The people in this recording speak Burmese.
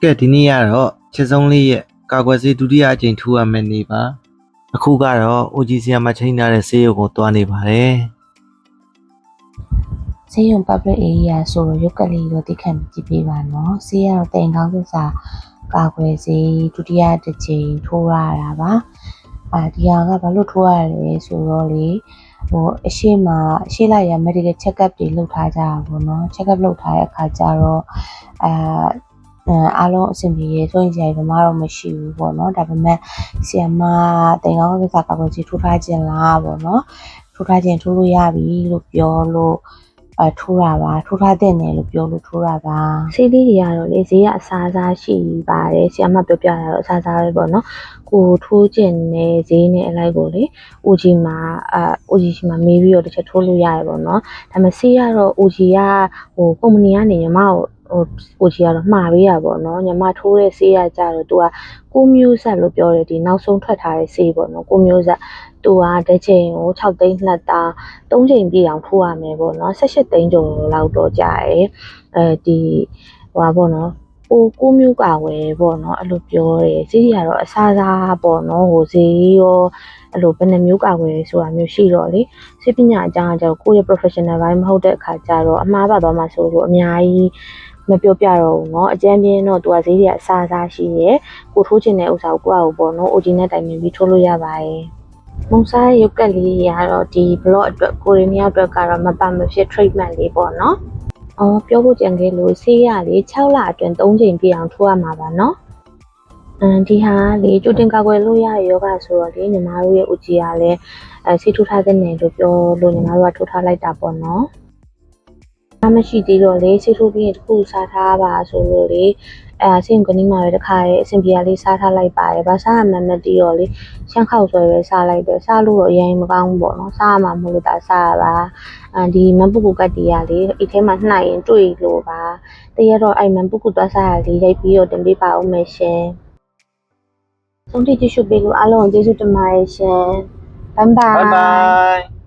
ကဲဒီနေ့ကတော့ချက်ဆုံးလေးရဲ့ကာကွယ်ဆေးဒုတိယအကြိမ်ထိုးရမယ့်နေ့ပါအခုကတော့ OG ဆီယာမချိန်ထားတဲ့ဆေးရုံကိုတွားနေပါတယ်ဆေးရုံ public area ဆိုတော့ရုပ်ကလေးတော့တိခတ်ကြည့်ပေးပါနော်ဆေးကတော့တိမ်ကောင်းသစ္စာကာကွယ်ဆေးဒုတိယတစ်ကြိမ်ထိုးရတာပါဒီဟာကဘာလို့ထိုးရလဲဆိုတော့လေအရှိလိုက်ရ medical check up တွေလုပ်ထားကြတာပေါ့နော် check up လုပ်ထားတဲ့အခါကျတော့အားလုံးအဆင်ပြေရဆိုရင်ဘာမှတော့မရှိဘူးပေါ့နော်ဒါပေမဲ့ဆီယမတိမ်ကောင်းသစ္စာကာကွယ်ဆေးထိုးထားခြင်းလားပေါ့နော်ထိုးထားခြင်းထိုးလို့ရပြီလို့ပြောလို့ထိုးတာပါထိုးထားတဲ့နယ်လို့ပြောလို့ထိုးတာပါဆေးလေးတွေကတော့လေဈေးကအစားအစာရှိပါတယ်ဆီယမပြောပြတာတော့အစားအစာပဲပေါ့နော်ကိုထိုးခြင်းနဲ့ဈေးနဲ့အလိုက်ကိုလေ OG မှာရှိမှာမေးပြီးတော့တစ်ချက်ထိုးလို့ရတယ်ပေါ့နော်ဒါပေမဲ့ဆေးကတော့ OG ကကုမ္ပဏီကနေညီမကိုOG ကတော့မှာပေးရပေါ့နော်ညီမထိုးတဲ့ဆေးကကြတော့သူက6မျိုးဆက်လို့ပြောတယ်ဒီနောက်ဆုံးထွက်ထားတဲ့ဆေးပေါ့နော်6မျိုးဆက်သူကတစ်ချိန်ကို6သိန်း2တာ3ချိန်ပြည့်အောင်ထိုးရမယ်ပေါ့နော်18သိန်းကျော်လောက်တော့ကြာတယ်ဒီပေါ့နော်6မျိုးကာဝယ်ပေါ့နော်အဲ့လိုပြောတယ်ဈေးကြီးကတော့အစားစားပေါ့နော်ဈေးရောအဲ့လိုဘယ်နှမျိုးကာဝယ်ဆိုတာမျိုးရှိတော့လေဆေးပညာအကြောင်းအကျတော့ကိုယ့်ရဲ့ professional ဘိုင်းမဟုတ်တဲ့အခါကျတော့အမှားပါသွားမှဆိုလို့အများကြီးမပြောပြတော့ဘူးเนาะအကျဉ်းပြင်းတော့သူကဈေးကြီးအစားစားရှိရယ်ကိုထိုးချင်တဲ့ဥစ္စာကိုကိုယ့်အကိုပေါ့နော် OG နဲ့တိုင်ပင်ပြီးထိုးလို့ရပါတယ်မုံစားရုပ်ကလေးတွေကတော့ဒီ blog အတွက်ကိုရီးယားအတွက်ကတော့မပါမဖြစ် treatment လေးပေါ့နော်ပြောဖို့ကြံခဲ့လို့ဆေးရလေ6လအတွင်း3ချိန်ပြည့်အောင်ထိုးရမှာပါနော်ဒီဟာလေကြိုတင်ကာကွယ်လို့ရတဲ့ယောဂဆိုတော့လေညီမတို့ရဲ့ OG ကလည်းဆေးထိုးထားတဲ့နယ်လို့ပြောလို့ညီမတို့ကထိုးထားလိုက်တာပေါ့နော်မရှိသေးတော့လေဆေးထိုးပြီးရင်တစ်ခုစားထားပါဆိုလို့လေဆေးရုံကနီးမှာပဲတစ်ခါရဲ့အဆင်ပြေလေးစားထားလိုက်ပါတယ်ဘာစားမှမသိတော့လေရှမ်းခောက်ဆွဲပဲစားလိုက်တယ်စားလို့တော့အရင်မကောင်းဘူးပေါ့နော်စားရမှာမဟုတ်လို့ဒါစားရပါဒီမန်ပုကူကတ်တီရလေအိတ်ထဲမှာနှိုက်ရင်တွေ့လို့ပါတရတော့အဲ့မန်ပုကူသွားစားရလေးရိုက်ပြီးတော့တင်ပေးပါဦးမယ်ရှင်ဆုံးဖြတ်ကြည့်ရှုပေးလို့အားလုံးကျေးဇူးတင်ပါတယ်ရှင်ဘိုင်ဘိုင်